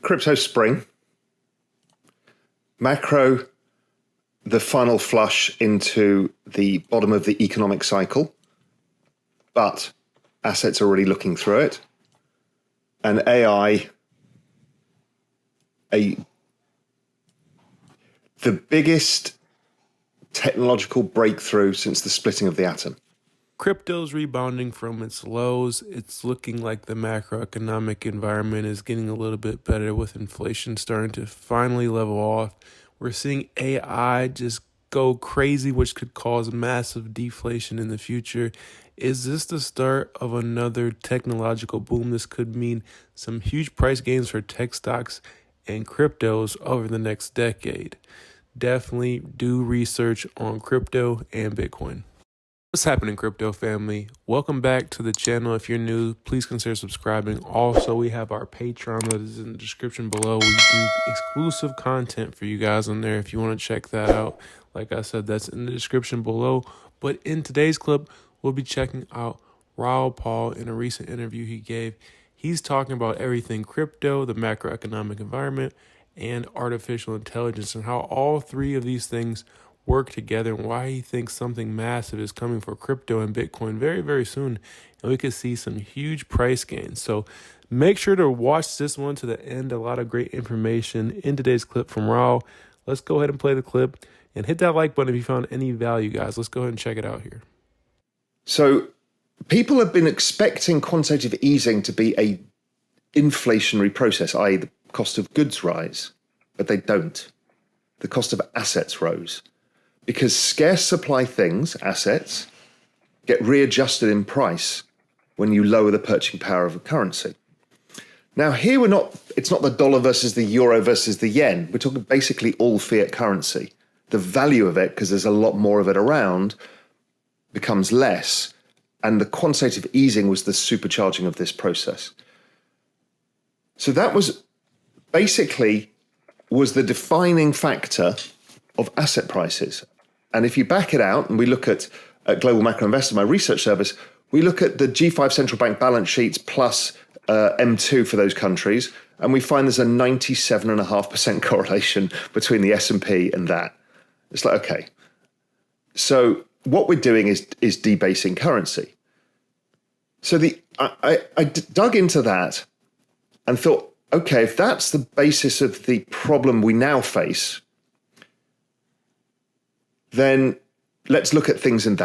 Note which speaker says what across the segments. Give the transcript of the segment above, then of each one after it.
Speaker 1: crypto spring, macro, the final flush into the bottom of the economic cycle, but assets are already looking through it, and AI, the biggest technological breakthrough since the splitting of the atom.
Speaker 2: Crypto's rebounding from its lows. It's looking like the macroeconomic environment is getting a little bit better with inflation starting to finally level off. We're seeing AI just go crazy, which could cause massive deflation in the future. Is this the start of another technological boom? This could mean some huge price gains for tech stocks and cryptos over the next decade. Definitely do research on crypto and Bitcoin. What's happening, crypto family? Welcome back to the channel. If you're new, please consider subscribing. Also, we have our Patreon that is in the description below. We do exclusive content for you guys on there if you want to check that out. Like I said, that's in the description below. But in today's clip, we'll be checking out Raoul Pal in a recent interview he gave. He's talking about everything crypto, the macroeconomic environment, and artificial intelligence, and how all three of these things work together, and why he thinks something massive is coming for crypto and Bitcoin very, very soon, and we could see some huge price gains. So make sure to watch this one to the end. A lot of great information in today's clip from Raoul. Let's go ahead and play the clip, and hit that like button if you found any value, guys. Let's go ahead and check it out here.
Speaker 1: So people have been expecting quantitative easing to be a inflationary process, i.e. the cost of goods rise, but they don't. The cost of assets rose because scarce supply things, assets, get readjusted in price when you lower the purchasing power of a currency. Now here it's not the dollar versus the euro versus the yen. We're talking basically all fiat currency. The value of it, because there's a lot more of it around, becomes less. And the quantitative easing was the supercharging of this process. So that was basically the defining factor of asset prices. And if you back it out, and we look at Global Macro Investor, my research service, we look at the G5 central bank balance sheets plus M2 for those countries, and we find there's a 97.5% correlation between the S&P and that. It's like, okay. So what we're doing is debasing currency. So I dug into that and thought, okay, if that's the basis of the problem we now face, then let's look at things in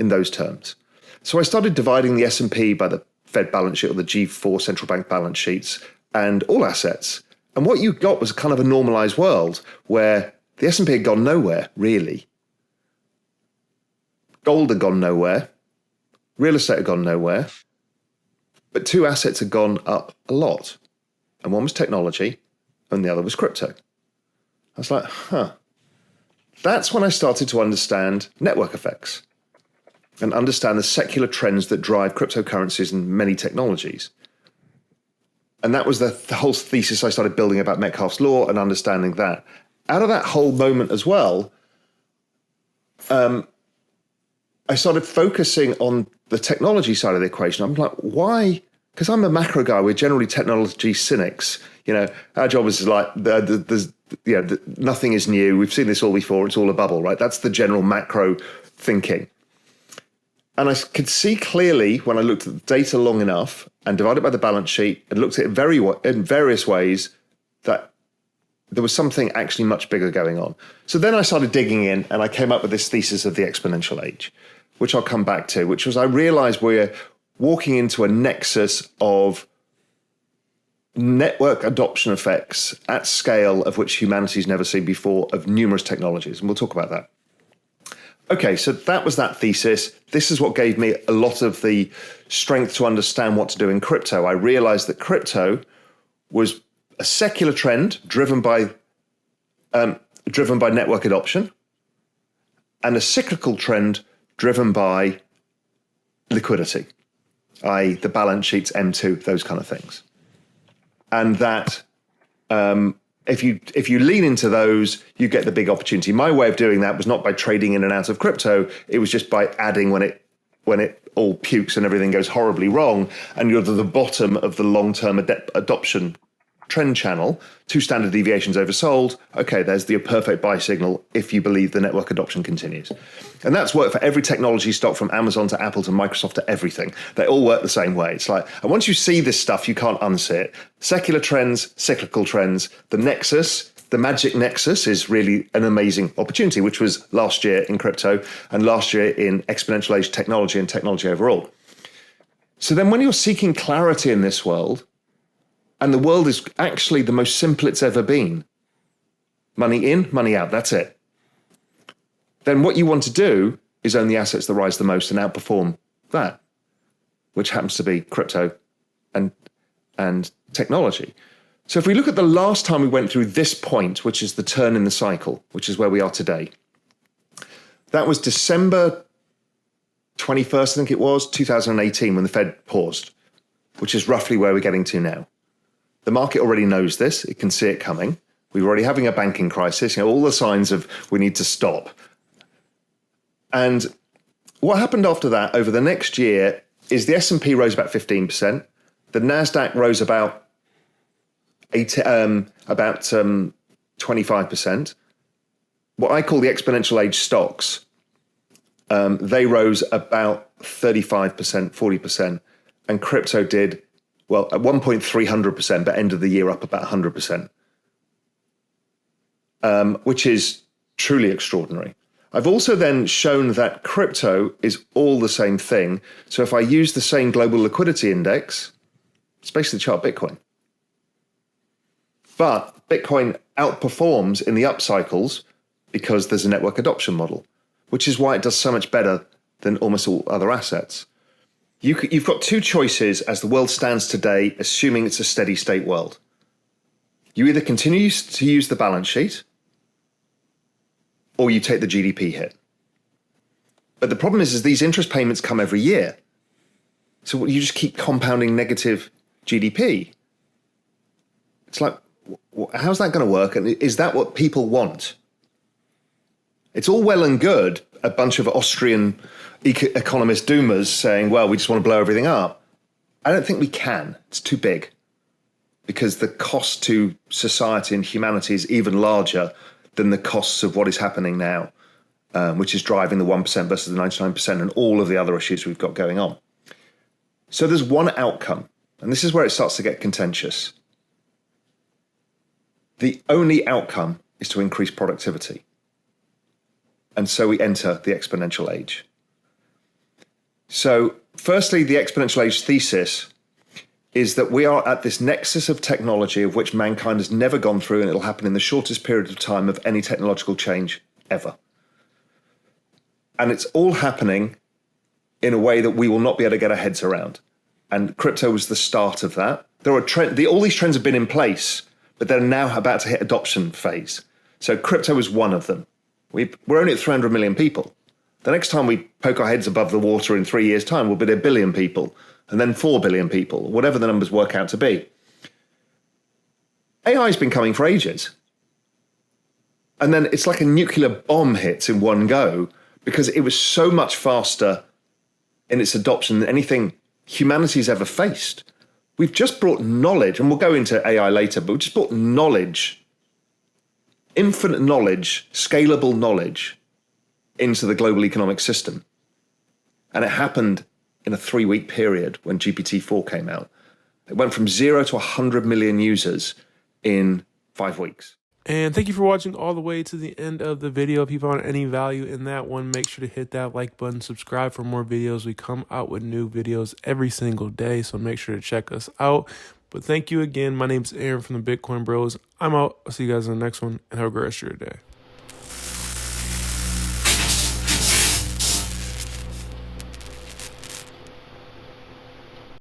Speaker 1: those terms. So I started dividing the S&P by the Fed balance sheet or the G4 central bank balance sheets and all assets. And what you got was kind of a normalized world where the S&P had gone nowhere, really. Gold had gone nowhere. Real estate had gone nowhere. But two assets had gone up a lot. And one was technology and the other was crypto. I was like, That's when I started to understand network effects and understand the secular trends that drive cryptocurrencies and many technologies. And that was the whole thesis I started building about Metcalfe's law and understanding that. Out of that whole moment as well, I started focusing on the technology side of the equation. I'm like, why? Because I'm a macro guy. We're generally technology cynics. Our job is like, nothing is new. We've seen this all before. It's all a bubble, right? That's the general macro thinking. And I could see clearly when I looked at the data long enough and divided by the balance sheet and looked at it in various ways that there was something actually much bigger going on. So then I started digging in and I came up with this thesis of the exponential age, which I'll come back to, which was I realized we're walking into a nexus of network adoption effects at scale of which humanity's never seen before of numerous technologies. And we'll talk about that. Okay, so that was that thesis. This is what gave me a lot of the strength to understand what to do in crypto. I realized that crypto was a secular trend driven by network adoption and a cyclical trend driven by liquidity, i.e. the balance sheets, M2, those kind of things. And that if you lean into those, you get the big opportunity. My way of doing that was not by trading in and out of crypto. It was just by adding when it all pukes and everything goes horribly wrong, and you're at the bottom of the long-term adoption trend channel, 2 standard deviations oversold. Okay, there's the perfect buy signal if you believe the network adoption continues. And that's worked for every technology stock from Amazon to Apple to Microsoft to everything. They all work the same way. It's like, and once you see this stuff, you can't unsee it. Secular trends, cyclical trends, the nexus, the magic nexus is really an amazing opportunity, which was last year in crypto and last year in exponential age technology and technology overall. So then when you're seeking clarity in this world, and the world is actually the most simple it's ever been, money in, money out, that's it. Then what you want to do is own the assets that rise the most and outperform that, which happens to be crypto and technology. So if we look at the last time we went through this point, which is the turn in the cycle, which is where we are today, that was December 21st, I think it was, 2018, when the Fed paused, which is roughly where we're getting to now. The market already knows this. It can see it coming. We're already having a banking crisis, all the signs of we need to stop. And what happened after that over the next year is the S&P rose about 15%. The NASDAQ rose about 25%. What I call the exponential age stocks, they rose about 35%, 40%. And crypto did, well, at one point 300%, but end of the year up about 100%, which is truly extraordinary. I've also then shown that crypto is all the same thing. So if I use the same global liquidity index, it's basically the chart Bitcoin. But Bitcoin outperforms in the up cycles because there's a network adoption model, which is why it does so much better than almost all other assets. You've got 2 choices as the world stands today, assuming it's a steady state world. You either continue to use the balance sheet or you take the GDP hit. But the problem is these interest payments come every year. So you just keep compounding negative GDP. It's like, how's that going to work? And is that what people want? It's all well and good, a bunch of Austrian economist doomers saying, well, we just want to blow everything up. I don't think we can. It's too big because the cost to society and humanity is even larger than the costs of what is happening now, which is driving the 1% versus the 99% and all of the other issues we've got going on. So there's one outcome, and this is where it starts to get contentious. The only outcome is to increase productivity. And so we enter the exponential age. So firstly, the exponential age thesis is that we are at this nexus of technology of which mankind has never gone through, and it'll happen in the shortest period of time of any technological change ever. And it's all happening in a way that we will not be able to get our heads around. And crypto was the start of that. All these trends have been in place, but they're now about to hit adoption phase. So crypto is one of them. We're only at 300 million people. The next time we poke our heads above the water in 3 years' time, we'll be at 1 billion people, and then 4 billion people, whatever the numbers work out to be. AI has been coming for ages. And then it's like a nuclear bomb hits in one go because it was so much faster in its adoption than anything humanity's ever faced. We've just brought knowledge, and we'll go into AI later, but we've just brought knowledge, infinite knowledge, scalable knowledge into the global economic system. And it happened in a 3-week period when GPT-4 came out. It went from 0 to 100 million users in 5 weeks.
Speaker 2: And thank you for watching all the way to the end of the video. If you found any value in that one, make sure to hit that like button, subscribe for more videos. We come out with new videos every single day, so make sure to check us out. But thank you again. My name's Aaron from the Bitcoin Bros. I'm out. I'll see you guys in the next one, and have a great rest of your day.